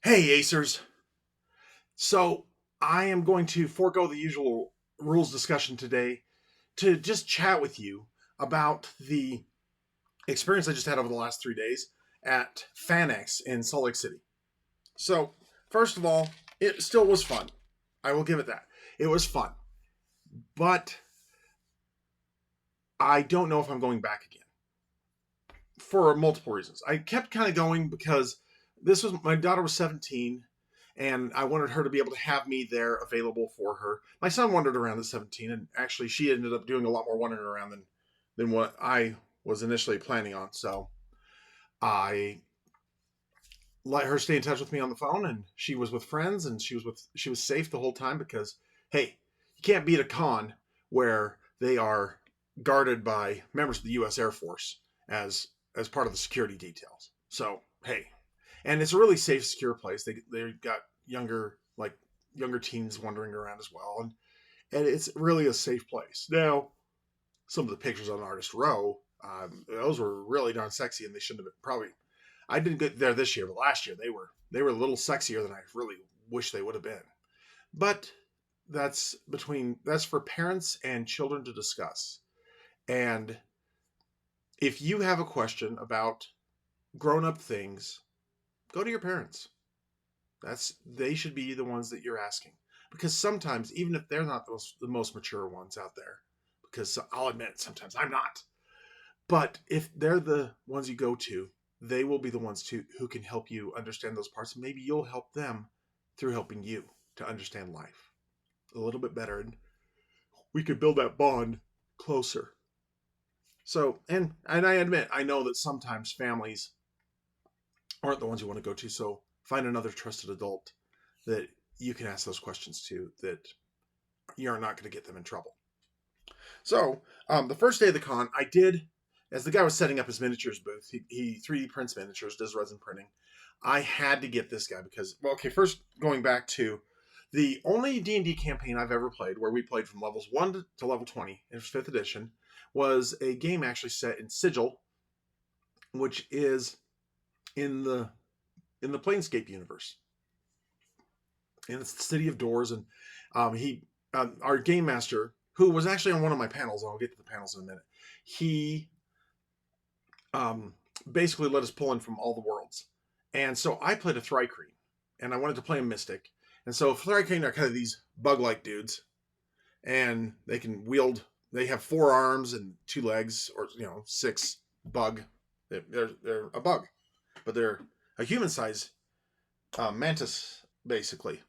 Hey, Acers. So I am going to forego the usual rules discussion today to just chat with you about the experience I just had over the last 3 days at FanX in Salt Lake City. So, first of all, it still was fun. I will give it that. It was fun. But I don't know if I'm going back again for multiple reasons. I kept kind of going because my daughter was 17 and I wanted her to be able to have me there available for her. My son wandered around at 17, and actually she ended up doing a lot more wandering around than what I was initially planning on. So I let her stay in touch with me on the phone, and she was with friends, and she was safe the whole time because hey, you can't beat a con where they are guarded by members of the U.S. Air Force as part of the security details. So hey, and it's a really safe, secure place. They got younger teens wandering around as well, and it's really a safe place. Now, some of the pictures on Artist Row, those were really darn sexy, and they shouldn't have been. Probably, I didn't get there this year, but last year they were a little sexier than I really wish they would have been. But that's for parents and children to discuss. And if you have a question about grown up things, go to your parents. They should be the ones that you're asking, because sometimes, even if they're not the most mature ones out there, because I'll admit sometimes I'm not, but if they're the ones you go to, they will be the ones who can help you understand those parts. Maybe you'll help them through helping you to understand life a little bit better, and we could build that bond closer. So, and I admit, I know that sometimes families aren't the ones you want to go to. So find another trusted adult that you can ask those questions to, that you're not going to get them in trouble. So the first day of the con, I did, as the guy was setting up his miniatures booth, he 3D prints miniatures, does resin printing. I had to get this guy because, well, okay, first going back to the only D&D campaign I've ever played, where we played from levels 1 to level 20, it was 5th edition, was a game actually set in Sigil, which is in the Planescape universe. And it's the City of Doors, and our game master, who was actually on one of my panels, and I'll get to the panels in a minute, he basically let us pull in from all the worlds. And so I played a Thri-kreen, and I wanted to play a Mystic. And so Thri-kreen are kind of these bug-like dudes, and they have 4 arms and 2 legs, or 6 bug. They're a bug, but they're a human-sized mantis, basically.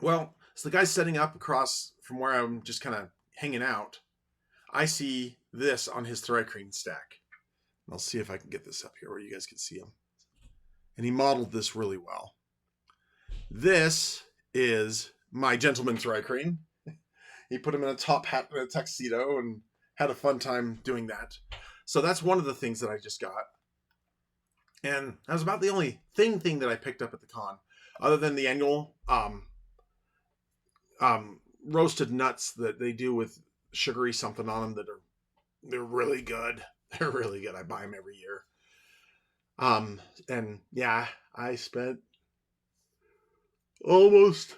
Well, so the guy's setting up across from where I'm just kind of hanging out. I see this on his Thri-kreen stack. I'll see if I can get this up here where you guys can see him. And he modeled this really well. This is my gentleman Thri-kreen. He put him in a top hat and a tuxedo and had a fun time doing that. So that's one of the things that I just got. And that was about the only thing that I picked up at the con, other than the annual roasted nuts that they do with sugary something on them they're really good. They're really good. I buy them every year. And yeah, I spent almost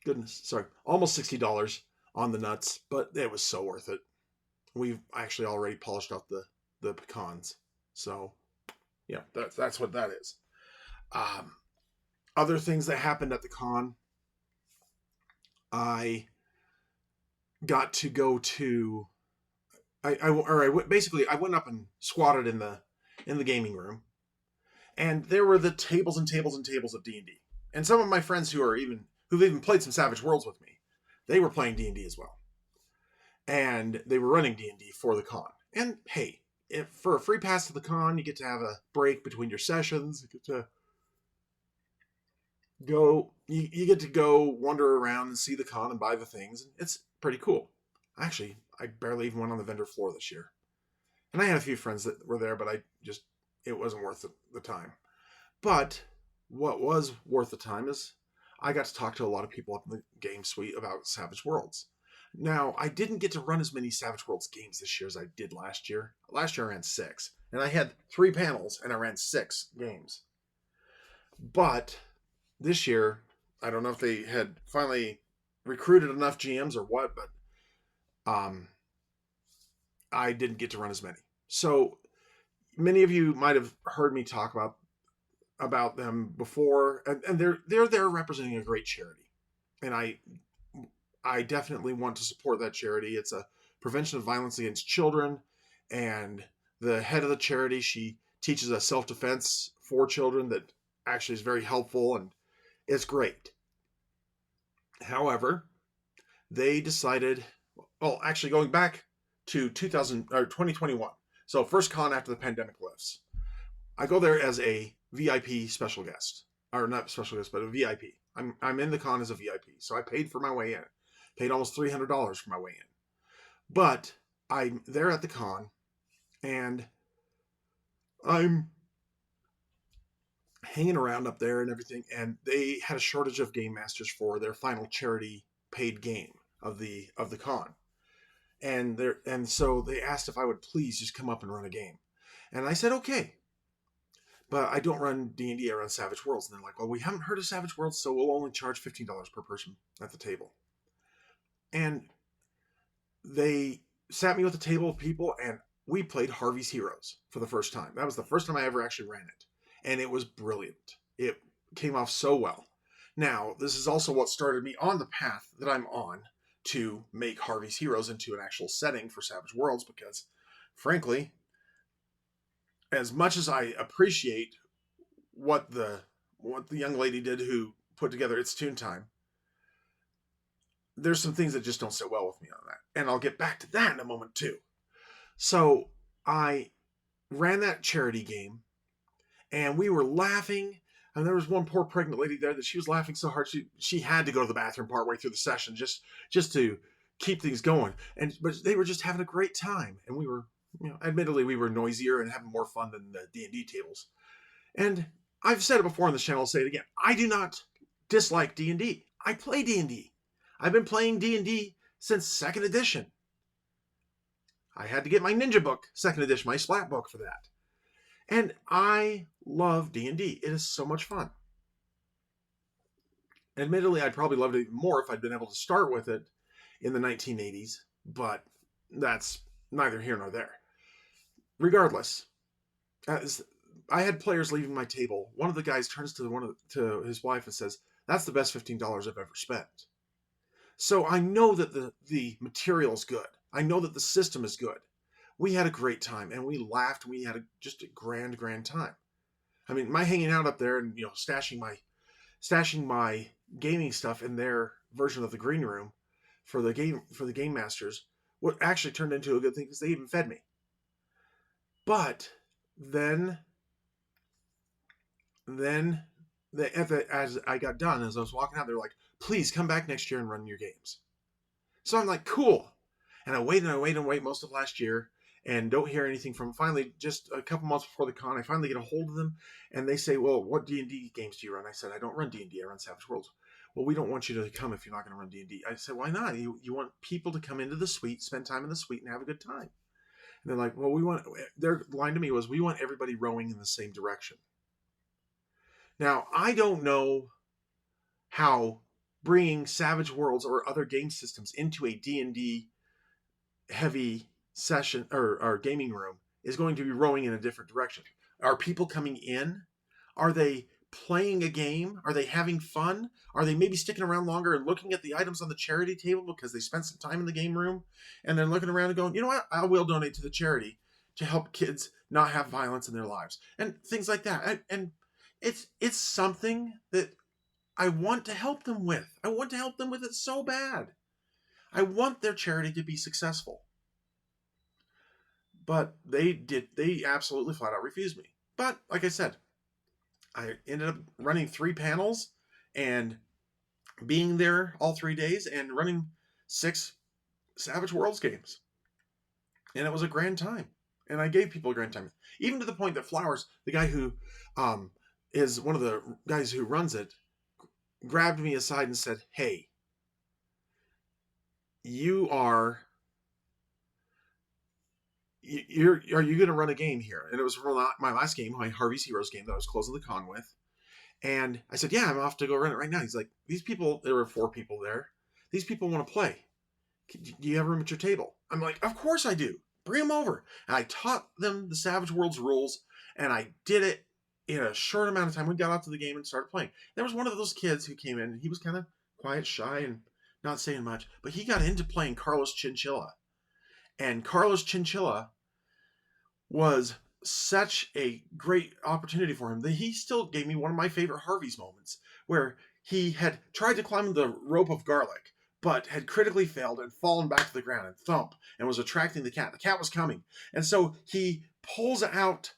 $60 on the nuts, but it was so worth it. We've actually already polished off the pecans, so yeah, that's what that is. Other things that happened at the con, I got to go to. I went up and squatted in the gaming room, and there were the tables and tables and tables of D&D. And some of my friends who've even played some Savage Worlds with me, they were playing D&D as well, and they were running D&D for the con. And hey, if for a free pass to the con, you get to have a break between your sessions. You get to go wander around and see the con and buy the things. It's pretty cool. Actually, I barely even went on the vendor floor this year. And I had a few friends that were there, but it wasn't worth the time. But what was worth the time is I got to talk to a lot of people up in the game suite about Savage Worlds. Now, I didn't get to run as many Savage Worlds games this year as I did last year. Last year I ran 6, and I had 3 panels, and I ran 6 games. But this year, I don't know if they had finally recruited enough GMs or what, but um, I didn't get to run as many. So many of you might have heard me talk about them before, and they're there representing a great charity, and I definitely want to support that charity. It's a prevention of violence against children, and the head of the charity, she teaches a self defense for children that actually is very helpful and it's great. However, they decided, well, actually going back to 2000 or 2021, so first con after the pandemic lifts, I go there as a VIP special guest, or not special guest, but a VIP. I'm in the con as a VIP, so I paid for my way in. Paid almost $300 for my way in. But I'm there at the con, and I'm hanging around up there and everything. And they had a shortage of game masters for their final charity paid game of the con. And so they asked if I would please just come up and run a game, and I said okay. But I don't run D&D, I run Savage Worlds. And they're like, well, we haven't heard of Savage Worlds, so we'll only charge $15 per person at the table. And they sat me with a table of people, and we played Harvey's Heroes for the first time. That was the first time I ever actually ran it. And it was brilliant. It came off so well. Now, this is also what started me on the path that I'm on to make Harvey's Heroes into an actual setting for Savage Worlds, because, frankly, as much as I appreciate what the young lady did who put together It's Toon Time, there's some things that just don't sit well with me on that. And I'll get back to that in a moment too. So I ran that charity game, and we were laughing. And there was one poor pregnant lady there that she was laughing so hard she had to go to the bathroom partway through the session just to keep things going. But they were just having a great time, and we were, admittedly we were noisier and having more fun than the D&D tables. And I've said it before on the channel, I'll say it again. I do not dislike D&D. I play D&D. I've been playing D&D since 2nd edition. I had to get my ninja book, 2nd edition, my splat book for that. And I love D&D. It is so much fun. Admittedly, I'd probably loved it even more if I'd been able to start with it in the 1980s, but that's neither here nor there. Regardless, as I had players leaving my table, one of the guys turns to his wife and says, "That's the best $15 I've ever spent." So I know that the material is good. I know that the system is good. We had a great time, and we laughed. We had just a grand time. I mean, my hanging out up there and stashing my gaming stuff in their version of the green room for the game masters, what actually turned into a good thing because they even fed me. But then as I got done, as I was walking out, they're like, "Please come back next year and run your games." So I'm like, cool. And I wait most of last year and don't hear anything from them. Finally, just a couple months before the con, I finally get a hold of them, and they say, "Well, what D&D games do you run?" I said, "I don't run D&D, I run Savage Worlds." "Well, we don't want you to come if you're not going to run D&D. I said, "Why not? You want people to come into the suite, spend time in the suite, and have a good time." And they're like, "Well, their line to me was, "We want everybody rowing in the same direction." Now, I don't know how bringing Savage Worlds or other game systems into a D&D heavy session or gaming room is going to be rowing in a different direction. Are people coming in? Are they playing a game? Are they having fun? Are they maybe sticking around longer and looking at the items on the charity table because they spent some time in the game room, and they're looking around and going, "You know what? I will donate to the charity to help kids not have violence in their lives," and things like that. And it's something that I want to help them with. I want to help them with it so bad. I want their charity to be successful. But they absolutely flat out refused me. But like I said, I ended up running 3 panels and being there all 3 days and running 6 Savage Worlds games. And it was a grand time. And I gave people a grand time. Even to the point that Flowers, the guy who is one of the guys who runs it, grabbed me aside and said, "Hey, are you going to run a game here?" And it was my last game, my Harvey's Heroes game that I was closing the con with. And I said, yeah, I'm off to go run it right now. He's like, these people, there were 4 people there. These people want to play. Do you have room at your table? I'm like, of course I do. Bring them over. And I taught them the Savage Worlds rules, and I did it in a short amount of time. We got out to the game and started playing. There was one of those kids who came in, and he was kind of quiet, shy, and not saying much, but he got into playing Carlos Chinchilla. And Carlos Chinchilla was such a great opportunity for him that he still gave me one of my favorite Harvey's moments, where he had tried to climb the rope of garlic, but had critically failed and fallen back to the ground and thump and was attracting the cat. The cat was coming. And so he pulls out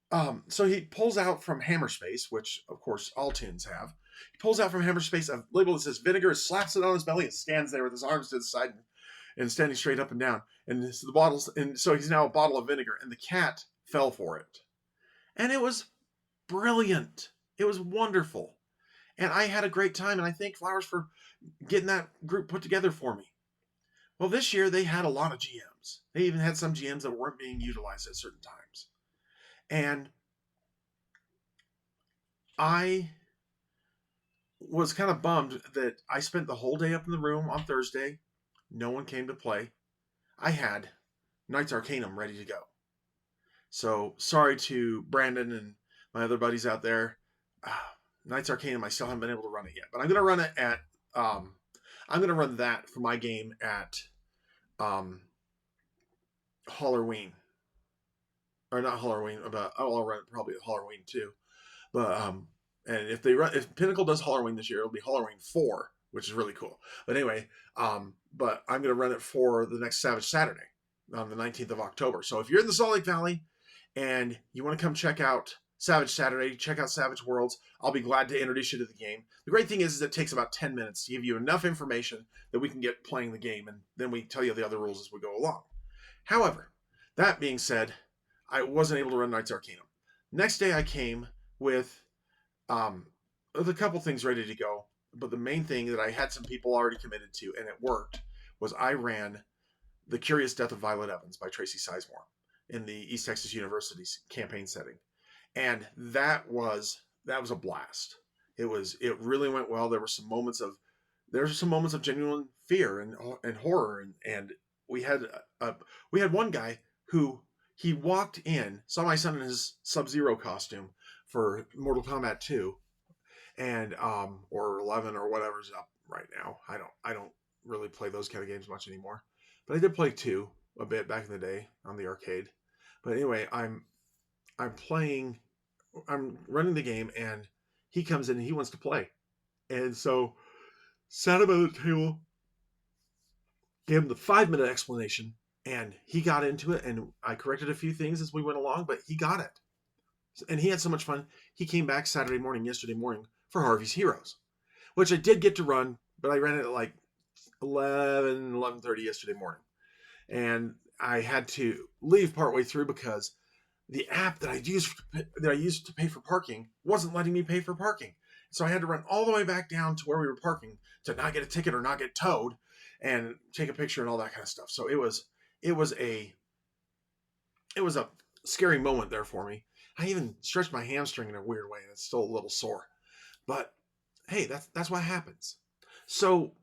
from hammer space, which of course all tunes have. He pulls out from hammer space a label that says vinegar, slaps it on his belly, and stands there with his arms to the side and standing straight up and down. And the bottles, and so he's now a bottle of vinegar, and the cat fell for it. And it was brilliant. It was wonderful. And I had a great time, and I thank Flowers for getting that group put together for me. Well, this year they had a lot of GMs. They even had some GMs that weren't being utilized at certain times. And I was kind of bummed that I spent the whole day up in the room on Thursday. No one came to play. I had Knights Arcanum ready to go. So sorry to Brandon and my other buddies out there. Knights Arcanum, I still haven't been able to run it yet, but I'm going to run it at. I'm going to run that for my game at Halloween, or not Halloween, but I'll run it probably at Halloween too. But and if Pinnacle does Halloween this year, it'll be Halloween 4, which is really cool. But anyway, but I'm going to run it for the next Savage Saturday on the 19th of October. So if you're in the Salt Lake Valley and you want to come check out Savage Saturday, check out Savage Worlds, I'll be glad to introduce you to the game. The great thing is it takes about 10 minutes to give you enough information that we can get playing the game, and then we tell you the other rules as we go along. However, that being said, I wasn't able to run Knights Arcanum. Next day I came with a couple things ready to go, but the main thing that I had some people already committed to, and it worked, was I ran The Curious Death of Violet Evans by Tracy Sizemore in the East Texas University's campaign setting. And that was a blast. It really went well. There were some moments of genuine fear and horror, and we had one guy who he walked in, saw my son in his Sub-Zero costume for Mortal Kombat 2 and or 11 or whatever's up right now. I don't really play those kind of games much anymore. But I did play 2 a bit back in the day on the arcade. But anyway, I'm running the game, and he comes in and he wants to play. And so sat him at the table, gave him the 5-minute explanation, and he got into it, and I corrected a few things as we went along, but he got it. And he had so much fun. He came back yesterday morning for Harvey's Heroes, which I did get to run, but I ran it at like 11:30 yesterday morning. And I had to leave partway through because the app that I used to pay for parking wasn't letting me pay for parking. So I had to run all the way back down to where we were parking to not get a ticket or not get towed and take a picture and all that kind of stuff. So it was a scary moment there for me. I even stretched my hamstring in a weird way, and it's still a little sore. But hey, that's what happens. So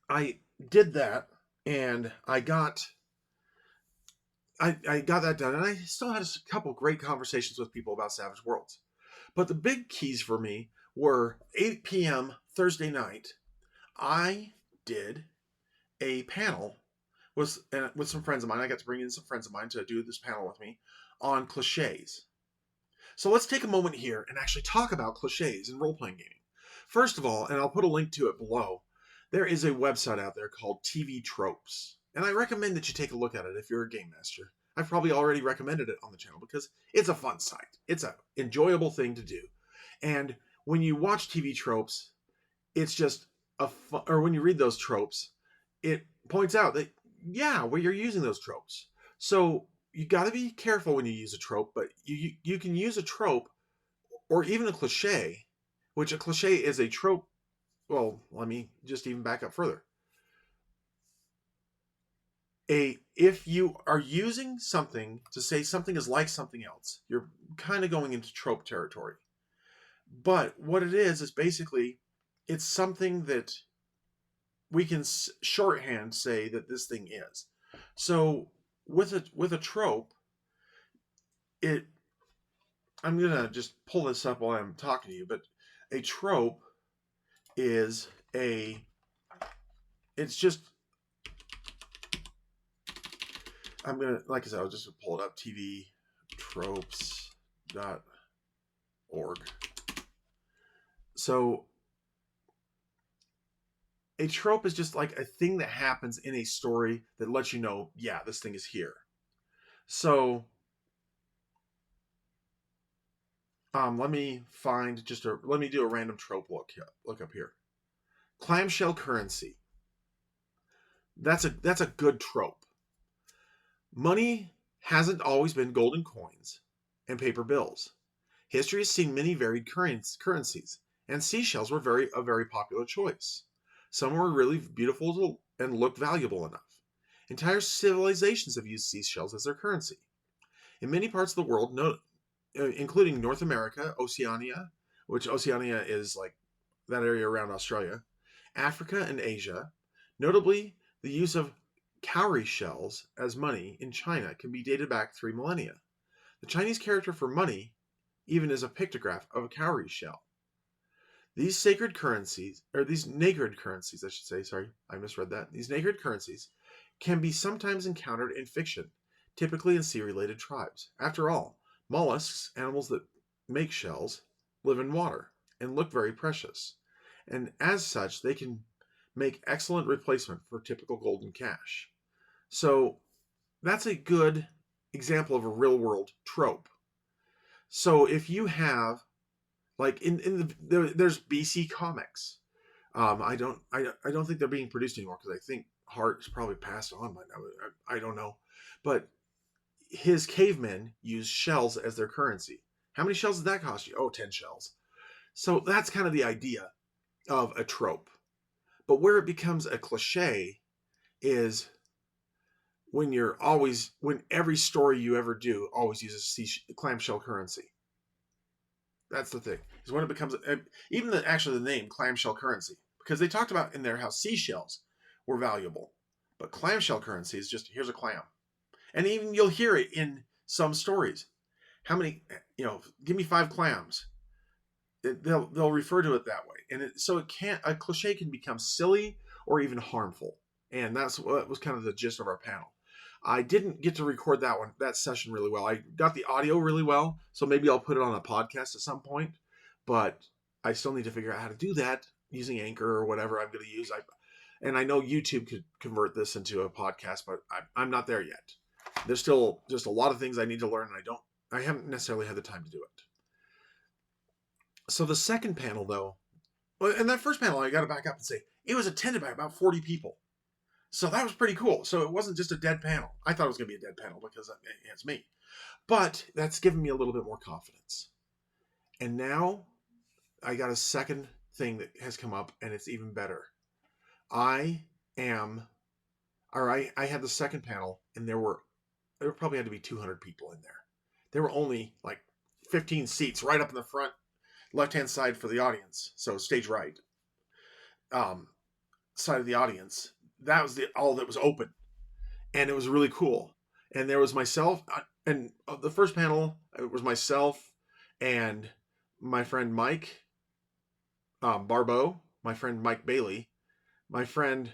I did that, and I got that done, and I still had a couple great conversations with people about Savage Worlds. But the big keys for me were 8 p.m. Thursday night. I did a panel with some friends of mine. I got to bring in some friends of mine to do this panel with me on cliches. So let's take a moment here and actually talk about cliches in role-playing gaming. First of all, and I'll put a link to it below, there is a website out there called TV Tropes. And I recommend that you take a look at it if you're a game master. I've probably already recommended it on the channel because it's a fun site. It's an enjoyable thing to do. And when you watch TV Tropes, it's just or when you read those tropes, it points out that, yeah, well, you're using those tropes. So you got to be careful when you use a trope, but you can use a trope or even a cliche, which a cliche is a trope. Well, let me just even back up further. If you are using something to say something is like something else, you're kind of going into trope territory. But what it is basically it's something that we can shorthand say that this thing is. So with a trope, it I'm gonna just pull this up while I'm talking to you, but a trope is a it's just I'm gonna like I said, I'll just pull it up tvtropes.org. So a trope is just like a thing that happens in a story that lets you know, yeah, this thing is here. So let me do a random trope look up here. Clamshell currency. That's a good trope. Money hasn't always been golden coins and paper bills. History has seen many varied currencies, and seashells were a very popular choice. Some were really beautiful and looked valuable enough. Entire civilizations have used seashells as their currency. In many parts of the world, including North America, Oceania, which Oceania is like that area around Australia, Africa, and Asia, notably the use of cowrie shells as money in China can be dated back 3 millennia. The Chinese character for money even is a pictograph of a cowrie shell. These sacred currencies, or these nacred currencies, I should say, sorry, I misread that. These nacred currencies can be sometimes encountered in fiction, typically in sea-related tribes. After all, mollusks, animals that make shells, live in water and look very precious. And as such, they can make excellent replacement for typical golden cash. So that's a good example of a real-world trope. So if you have like there's BC comics. I don't think they're being produced anymore because I think Hart's probably passed on by now. I don't know, but his cavemen use shells as their currency. How many shells did that cost you? Oh, 10 shells. So that's kind of the idea of a trope. But where it becomes a cliche is when every story you ever do always uses clamshell currency. That's the thing. Is when it becomes even the name clamshell currency, because they talked about in there how seashells were valuable, but clamshell currency is just here's a clam, and even you'll hear it in some stories. How many? Give me 5 clams. They'll refer to it that way, and so it can't. A cliche can become silly or even harmful, and that's what was kind of the gist of our panel. I didn't get to record that session really well. I got the audio really well, so maybe I'll put it on a podcast at some point, but I still need to figure out how to do that using Anchor or whatever I'm going to use. And I know YouTube could convert this into a podcast, but I'm not there yet. There's still just a lot of things I need to learn, and I haven't necessarily had the time to do it. So the second panel, though, in that first panel, I got to back up and say it was attended by about 40 people. So that was pretty cool. So it wasn't just a dead panel. I thought it was going to be a dead panel because it's me. But that's given me a little bit more confidence. And now I got a second thing that has come up, and it's even better. I had the second panel, and there probably had to be 200 people in there. There were only like 15 seats right up in the front, left-hand side for the audience. So stage right, side of the audience. That was all that was open, and it was really cool. And there was myself, and the first panel it was myself and my friend Mike Barbeau, my friend Mike Bailey, my friend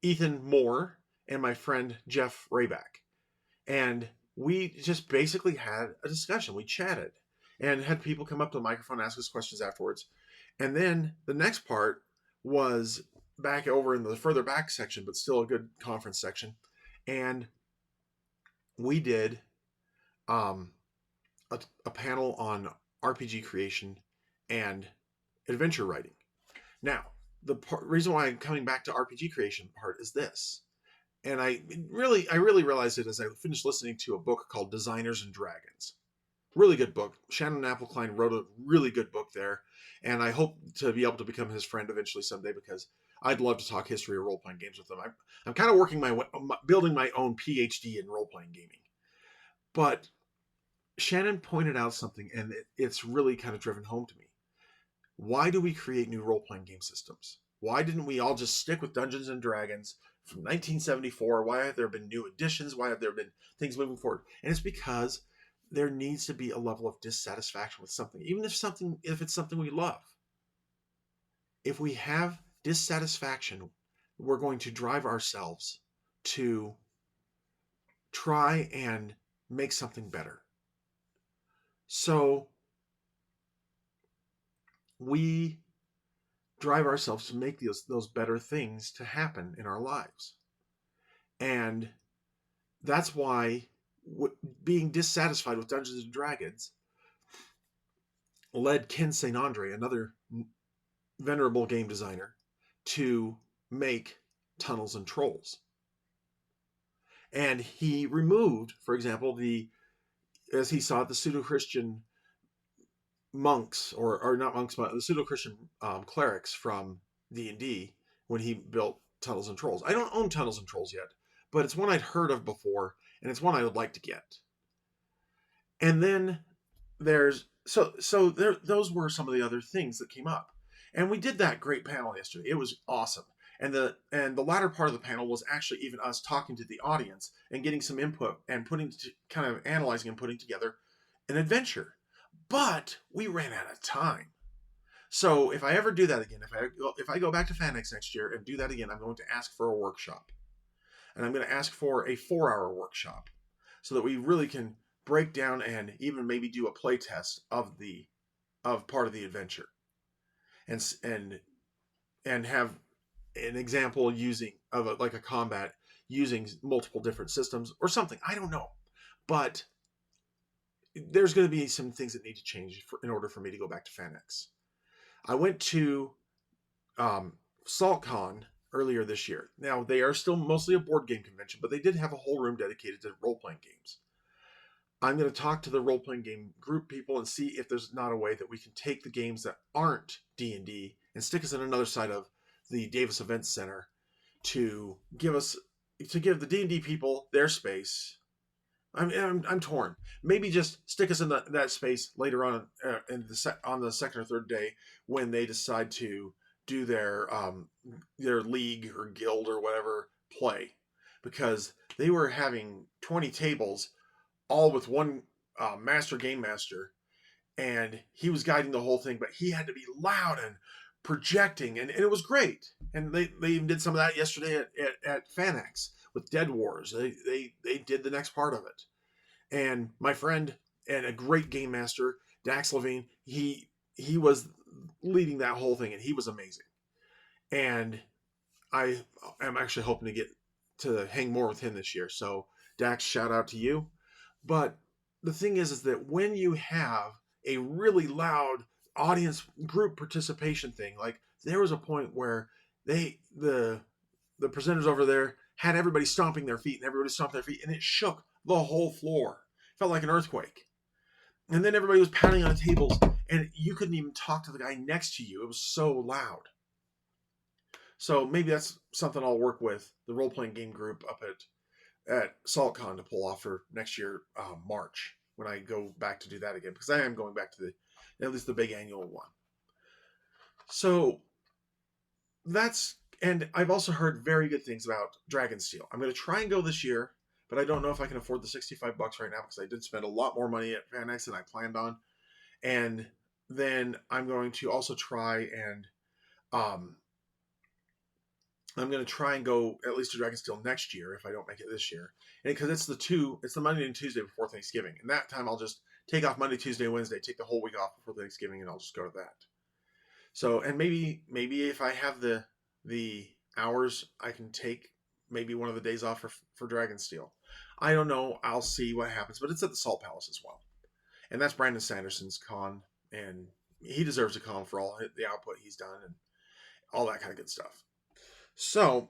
Ethan Moore, and my friend Jeff Rayback, and we just basically had a discussion. We chatted and had people come up to the microphone and ask us questions afterwards. And then the next part was back over in the further back section, but still a good conference section. And we did a panel on RPG creation and adventure writing. Now, the reason why I'm coming back to RPG creation part is this. And I really realized it as I finished listening to a book called Designers and Dragons. Really good book. Shannon Appelkline wrote a really good book there. And I hope to be able to become his friend eventually someday because I'd love to talk history or role-playing games with him. I'm kind of building my own PhD in role-playing gaming. But Shannon pointed out something, and it's really kind of driven home to me. Why do we create new role playing game systems? Why didn't we all just stick with Dungeons and Dragons from 1974? Why have there been new additions? Why have there been things moving forward? And it's because there needs to be a level of dissatisfaction with something, even if it's something we love. If we have dissatisfaction, we're going to drive ourselves to try and make something better. So we drive ourselves to make those better things to happen in our lives. And that's why being dissatisfied with Dungeons and Dragons led Ken St. Andre, another venerable game designer, to make Tunnels and Trolls. And he removed, for example, as he saw it, the pseudo-Christian monks, or not monks, but the pseudo-Christian clerics from D&D when he built Tunnels and Trolls. I don't own Tunnels and Trolls yet, but it's one I'd heard of before, and it's one I would like to get. And then those were some of the other things that came up. And we did that great panel yesterday. It was awesome. And the latter part of the panel was actually even us talking to the audience and getting some input and kind of analyzing and putting together an adventure. But we ran out of time. So if I ever do that again, if I go back to FanX next year and do that again, I'm going to ask for a workshop. And I'm going to ask for a 4-hour workshop so that we really can break down and even maybe do a play test of part of the adventure, and have an example like a combat using multiple different systems or something. I don't know, but there's going to be some things that need to change in order for me to go back to FanX. I went to SaltCon earlier this year. Now, they are still mostly a board game convention, but they did have a whole room dedicated to role-playing games. I'm going to talk to the role-playing game group people and see if there's not a way that we can take the games that aren't D&D and stick us in another side of the Davis Events Center to give the D&D people their space. I'm torn. Maybe just stick us in that space later on on the second or third day when they decide to do their league or guild or whatever play, because they were having 20 tables, all with one game master, and he was guiding the whole thing, but he had to be loud and projecting, and it was great. And they even did some of that yesterday at FanX with Dead Wars. They did the next part of it. And my friend and a great game master, Dax Levine, he was leading that whole thing, and he was amazing. And I am actually hoping to get to hang more with him this year. So Dax, shout out to you. But the thing is that when you have a really loud audience group participation thing, like there was a point where the presenters over there had everybody stomping their feet, and everybody stomped their feet, and it shook the whole floor. It felt like an earthquake. And then everybody was pounding on the tables, and you couldn't even talk to the guy next to you. It was so loud. So maybe that's something I'll work with the role-playing game group up at SaltCon to pull off for next year, March, when I go back to do that again, because I am going back to at least the big annual one. So and I've also heard very good things about Dragonsteel. I'm going to try and go this year, but I don't know if I can afford the $65 right now, because I did spend a lot more money at FanX than I planned on. And then I'm going to also try and I'm going to try and go at least to Dragonsteel next year if I don't make it this year. And because it's the Monday and Tuesday before Thanksgiving. And that time I'll just take off Monday, Tuesday, Wednesday, take the whole week off before Thanksgiving, and I'll just go to that. So, and maybe if I have the hours, I can take maybe one of the days off for Dragonsteel. I don't know. I'll see what happens. But it's at the Salt Palace as well. And that's Brandon Sanderson's con. And he deserves a con for all the output he's done and all that kind of good stuff. So,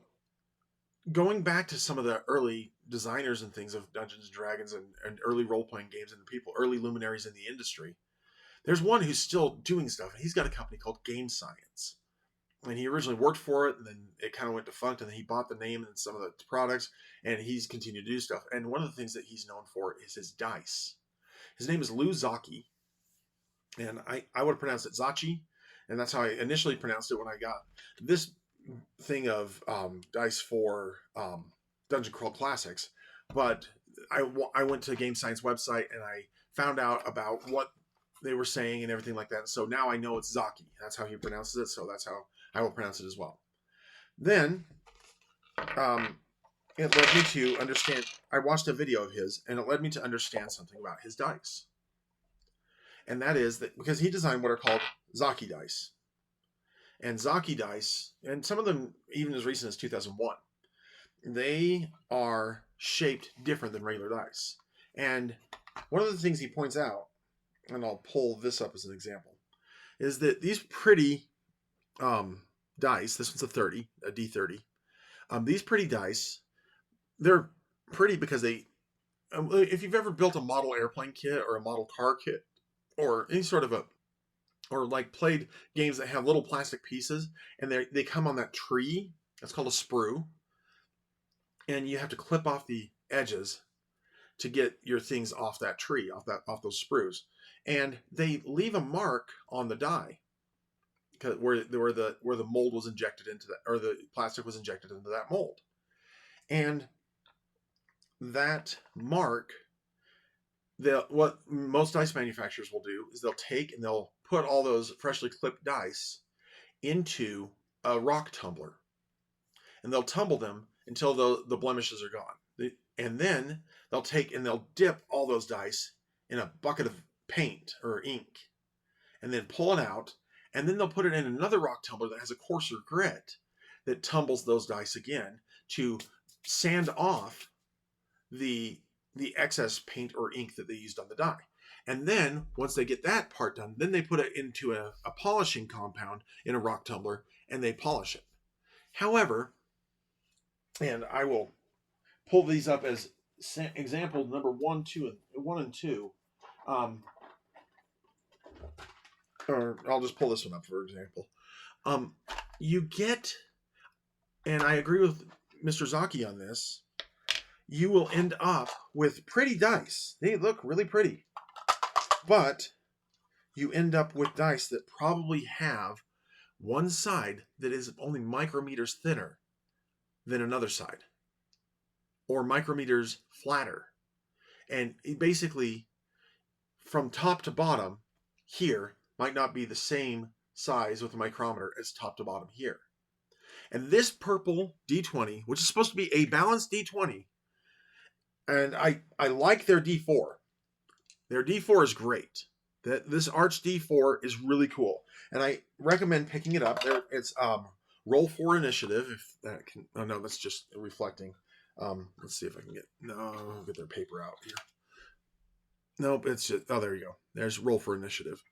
going back to some of the early designers and things of Dungeons & Dragons and early role-playing games and the early luminaries in the industry, there's one who's still doing stuff, and he's got a company called Game Science. And he originally worked for it, and then it kind of went defunct, and then he bought the name and some of the products, and he's continued to do stuff. And one of the things that he's known for is his dice. His name is Lou Zaki, and I would have pronounced it Zachi, and that's how I initially pronounced it when I got this thing of dice for Dungeon Crawl Classics. But I went to Game Science website and I found out about what they were saying and everything like that. So now I know it's Zaki. That's how he pronounces it. So that's how I will pronounce it as well. Then it led me to understand. I watched a video of his, and it led me to understand something about his dice. And that is that because he designed what are called Zaki dice. And Zaki dice, and some of them even as recent as 2001, they are shaped different than regular dice. And one of the things he points out, and I'll pull this up as an example, is that these pretty dice, this one's a D30, these pretty dice, they're pretty because they, if you've ever built a model airplane kit or a model car kit or any sort of or like played games that have little plastic pieces and they come on that tree, that's called a sprue, and you have to clip off the edges to get your things off that tree, off those sprues, and they leave a mark on the die where the mold was injected into that, or the plastic was injected into that mold, and that mark, what most dice manufacturers will do is they'll take and they'll put all those freshly clipped dice into a rock tumbler, and they'll tumble them until the blemishes are gone. And then they'll take and they'll dip all those dice in a bucket of paint or ink, and then pull it out, and then they'll put it in another rock tumbler that has a coarser grit that tumbles those dice again to sand off the excess paint or ink that they used on the die. And then once they get that part done, then they put it into a polishing compound in a rock tumbler and they polish it. However, and I will pull these up as example number 1 and 2. Or I'll just pull this one up for example. You get, and I agree with Mr. Zaki on this, you will end up with pretty dice. They look really pretty. But you end up with dice that probably have one side that is only micrometers thinner than another side, or micrometers flatter. And basically, from top to bottom here might not be the same size with a micrometer as top to bottom here. And this purple D20, which is supposed to be a balanced D20, and I like their D4. Their D4 is great. This Arch D4 is really cool, and I recommend picking it up. It's Roll for Initiative. If that can, oh no, that's just reflecting. Let's see if I can get their paper out here. Nope, it's just, oh, there you go. There's Roll for Initiative.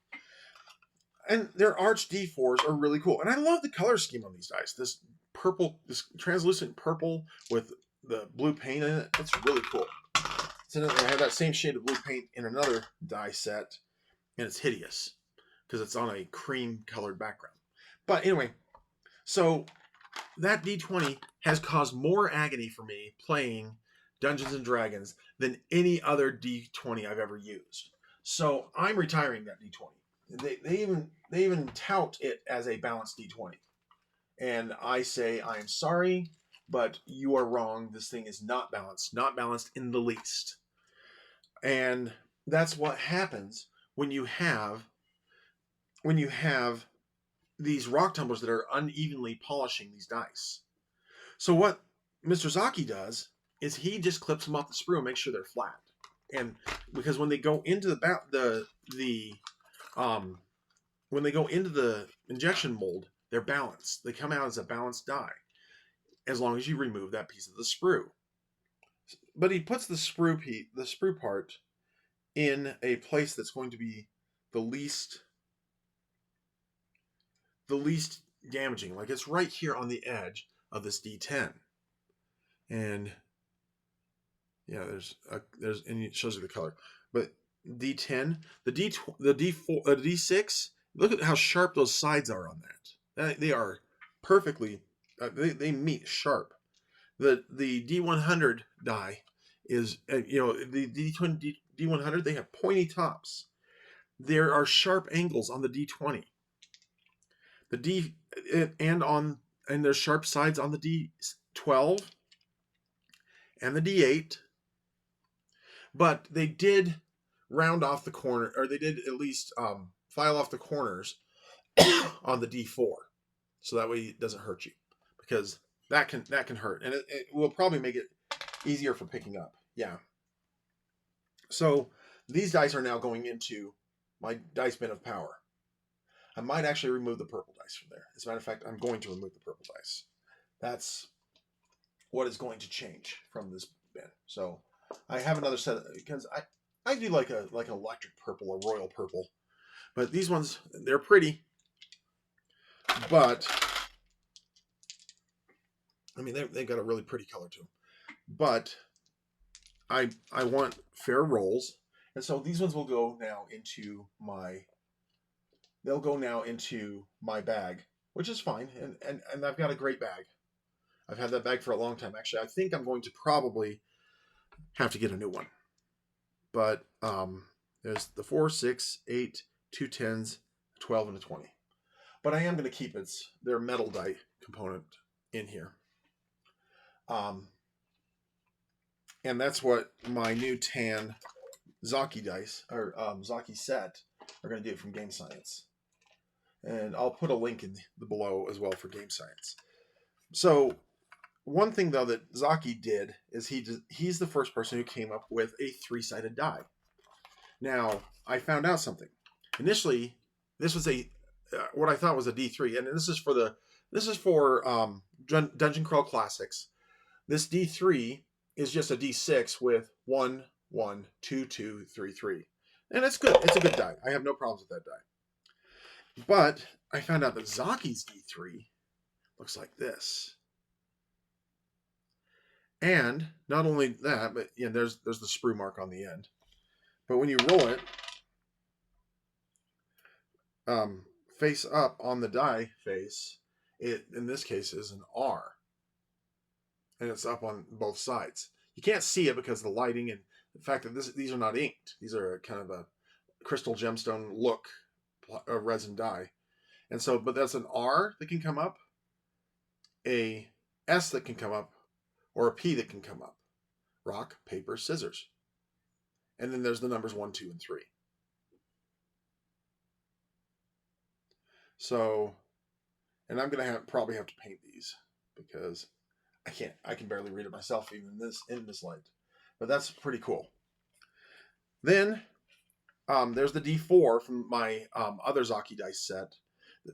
And their Arch D4s are really cool, and I love the color scheme on these dice. This purple, this translucent purple with the blue paint in it. It's really cool. So I have that same shade of blue paint in another die set, and it's hideous because it's on a cream colored background. But anyway, so that D20 has caused more agony for me playing Dungeons and Dragons than any other D20 I've ever used. So I'm retiring that D20. They even tout it as a balanced D20. And I say, I am sorry, but you are wrong. This thing is not balanced in the least. And that's what happens when you have these rock tumblers that are unevenly polishing these dice. So what Mr. Zaki does is he just clips them off the sprue and makes sure they're flat. And because when they go into when they go into the injection mold, they're balanced. They come out as a balanced die, as long as you remove that piece of the sprue. But he puts the sprue part in a place that's going to be the least damaging. Like it's right here on the edge of this D10. And yeah, and it shows you the color. But D10, the D4, the D6, look at how sharp those sides are on that. They are perfectly, they meet sharp. The D100 die is, the D100, they have pointy tops. There are sharp angles on the D20. The D and there's sharp sides on the D12 and the D8. But they did round off the corner, or they did at least file off the corners on the D4, so that way it doesn't hurt you, because that can hurt, and it will probably make it easier for picking up. Yeah. So these dice are now going into my dice bin of power. I might actually remove the purple dice from there. As a matter of fact, I'm going to remove the purple dice. That's what is going to change from this bin. So I have another set because I do like an electric purple, a royal purple, but these ones, they're pretty, but I mean they've got a really pretty color to them. But I want fair rolls, and so these ones will go now into my. They'll go now into my bag, which is fine, and I've got a great bag. I've had that bag for a long time. Actually, I think I'm going to probably have to get a new one. But there's the 4, 6, 8, 2 10s, 12, and a 20. But I am going to keep their metal die component in here. And that's what my new tan Zaki dice, or Zaki set, are going to do from Game Science. And I'll put a link in the below as well for Game Science. So one thing, though, that Zaki did is he's the first person who came up with a 3-sided die. Now, I found out something. Initially, this was what I thought was a D3, and this is for Dungeon Crawl Classics. This D3 is just a D6 with 1, 1, 2, 2, 3, 3. And it's good. It's a good die. I have no problems with that die. But I found out that Zaki's D3 looks like this. And not only that, but there's the sprue mark on the end. But when you roll it, face up on the die face, it in this case is an R. And it's up on both sides. You can't see it because of the lighting and the fact that these are not inked. These are kind of a crystal gemstone look resin die. And so, but that's an R that can come up, a S that can come up, or a P that can come up. Rock, paper, scissors. And then there's the numbers 1, 2, and 3. So, and I'm going to probably have to paint these because I can barely read it myself even in this light. But that's pretty cool. Then there's the D4 from my other Zaki dice set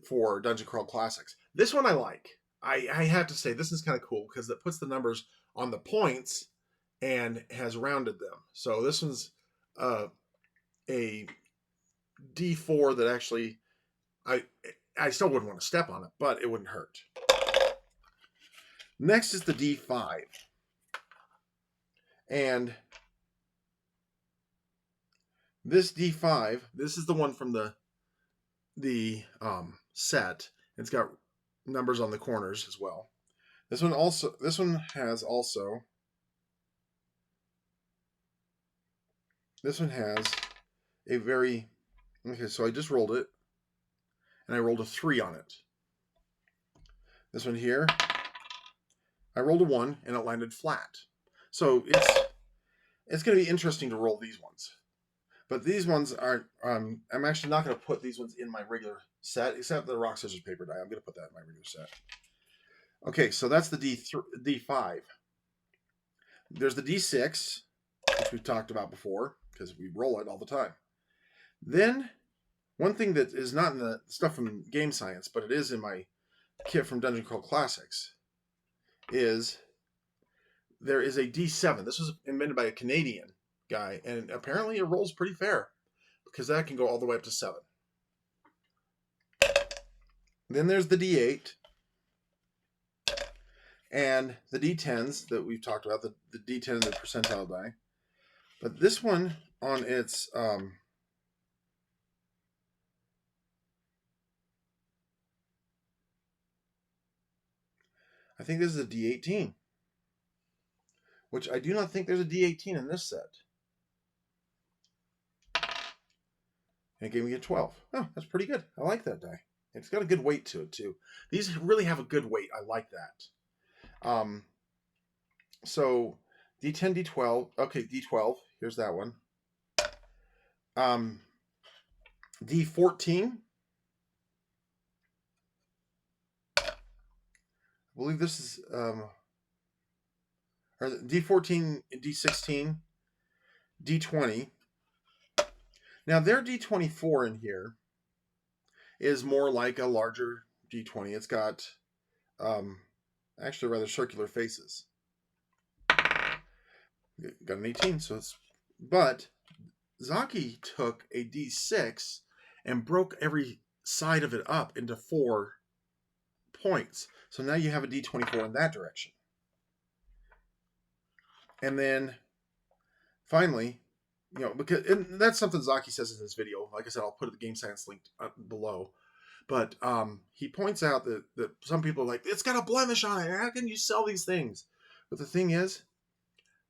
for Dungeon Crawl Classics. This one I like. I have to say this is kind of cool because it puts the numbers on the points and has rounded them. So this one's a D4 that actually I still wouldn't want to step on it, but it wouldn't hurt. Next is the D5. And this D5, this is the one from the set. It's got numbers on the corners as well. This one has a very, okay, so I just rolled it and I rolled a 3 on it. This one here, I rolled a 1 and it landed flat. So it's going to be interesting to roll these ones. But these ones aren't, I'm actually not going to put these ones in my regular set, except the rock, scissors, paper die. I'm going to put that in my regular set. Okay, so that's the D5. There's the D6, which we've talked about before, because we roll it all the time. Then, one thing that is not in the stuff from Game Science, but it is in my kit from Dungeon Crawl Classics, is there is a D7. This was invented by a Canadian guy, and apparently it rolls pretty fair, because that can go all the way up to 7. Then there's the D8, and the D10s that we've talked about, the D10 and the percentile die. But this one on its I think this is a D18, which I do not think there's a D18 in this set. And it gave me a 12. Oh, that's pretty good. I like that die. It's got a good weight to it, too. These really have a good weight. I like that. So D10, D12. Okay, D12. Here's that one. D14. I believe this is or D14, D16, D20. Now their D24 in here is more like a larger D20. It's got actually rather circular faces. Got an 18, so it's, but Zaki took a D6 and broke every side of it up into 4 points. So now you have a D24 in that direction. And then finally, you know, because and that's something Zaki says in this video. Like I said, I'll put the game science link below. But he points out that some people are like, it's got a blemish on it. How can you sell these things? But the thing is,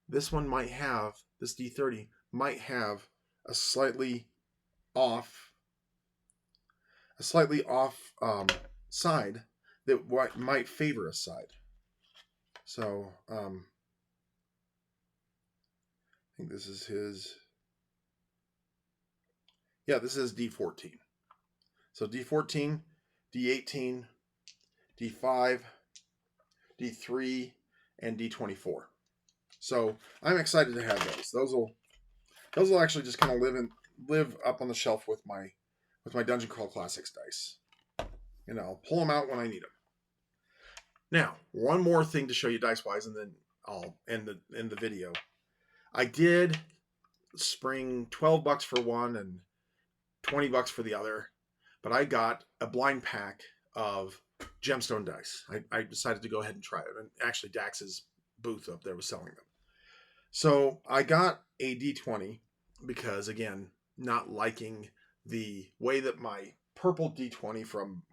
this one might have, this D30 might have a slightly off side that might favor a side. So I think this is his. Yeah, this is D14. So D14, D18, D5, D3, and D24. So I'm excited to have those. Those will actually just kind of live up on the shelf with my Dungeon Crawl Classics dice. You know, I'll pull them out when I need them. Now, one more thing to show you dice wise, and then I'll end the video. I did spring $12 for one and $20 for the other, but I got a blind pack of gemstone dice. I decided to go ahead and try it, and actually Dax's booth up there was selling them. So I got a D20 because, again, not liking the way that my purple D20 from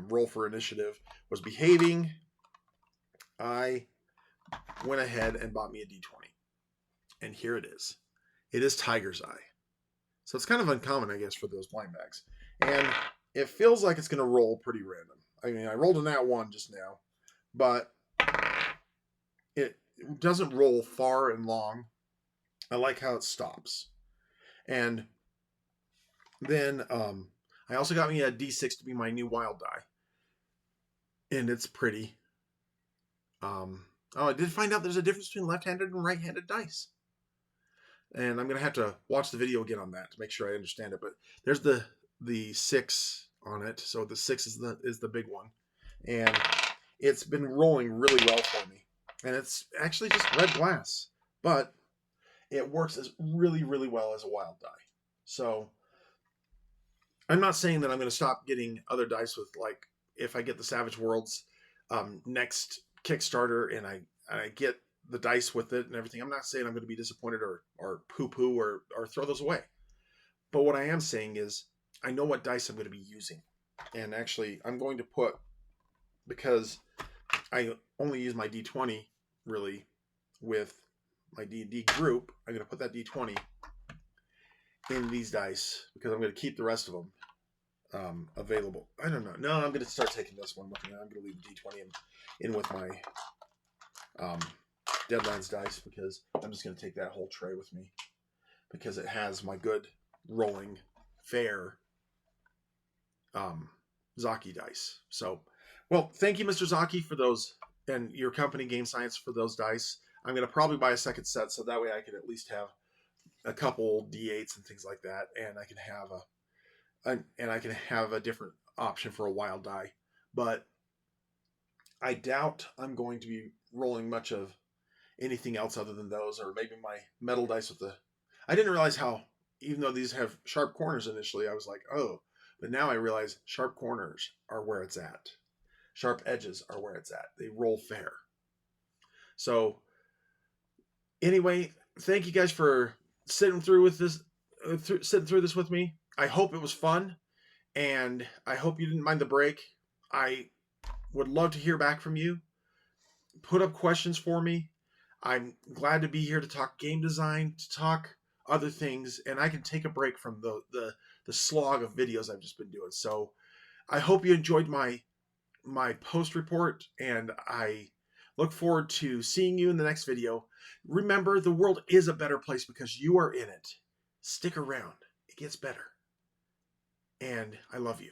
Roll for Initiative was behaving, I went ahead and bought me a D20. And here it is. It is Tiger's Eye. So it's kind of uncommon, I guess, for those blind bags. And it feels like it's going to roll pretty random. I mean, I rolled a nat 1 just now, but it doesn't roll far and long. I like how it stops. And then I also got me a D6 to be my new wild die. And it's pretty. I did find out there's a difference between left-handed and right-handed dice. And I'm going to have to watch the video again on that to make sure I understand it. But there's the 6 on it. So the 6 is the big one. And it's been rolling really well for me. And it's actually just red glass. But it works really, really well as a wild die. So I'm not saying that I'm going to stop getting other dice with, like, if I get the Savage Worlds next Kickstarter and I get the dice with it and everything, I'm not saying I'm going to be disappointed or poo-poo or throw those away. But what I am saying is I know what dice I'm going to be using. And actually, I'm going to put, because I only use my D20 really with my D&D group, I'm going to put that D20 in these dice because I'm going to keep the rest of them available. I don't know. No, I'm going to start taking this one with me. I'm going to leave the D20 in with my Deadlands dice because I'm just going to take that whole tray with me because it has my good rolling fair Zaki dice. So, well, thank you, Mr. Zaki, for those, and your company Game Science for those dice. I'm going to probably buy a second set so that way I can at least have a couple D8s and things like that, and I can have a different option for a wild die. But I doubt I'm going to be rolling much of anything else other than those, or maybe my metal dice with the. I didn't realize how, even though these have sharp corners initially, I was like, oh, but now I realize sharp corners are where it's at. Sharp edges are where it's at. They roll fair. So anyway, thank you guys for sitting through this with me. I hope it was fun, and I hope you didn't mind the break. I would love to hear back from you. Put up questions for me. I'm glad to be here to talk game design, to talk other things, and I can take a break from the slog of videos I've just been doing. So I hope you enjoyed my post report, and I look forward to seeing you in the next video. Remember, the world is a better place because you are in it. Stick around. It gets better. And I love you.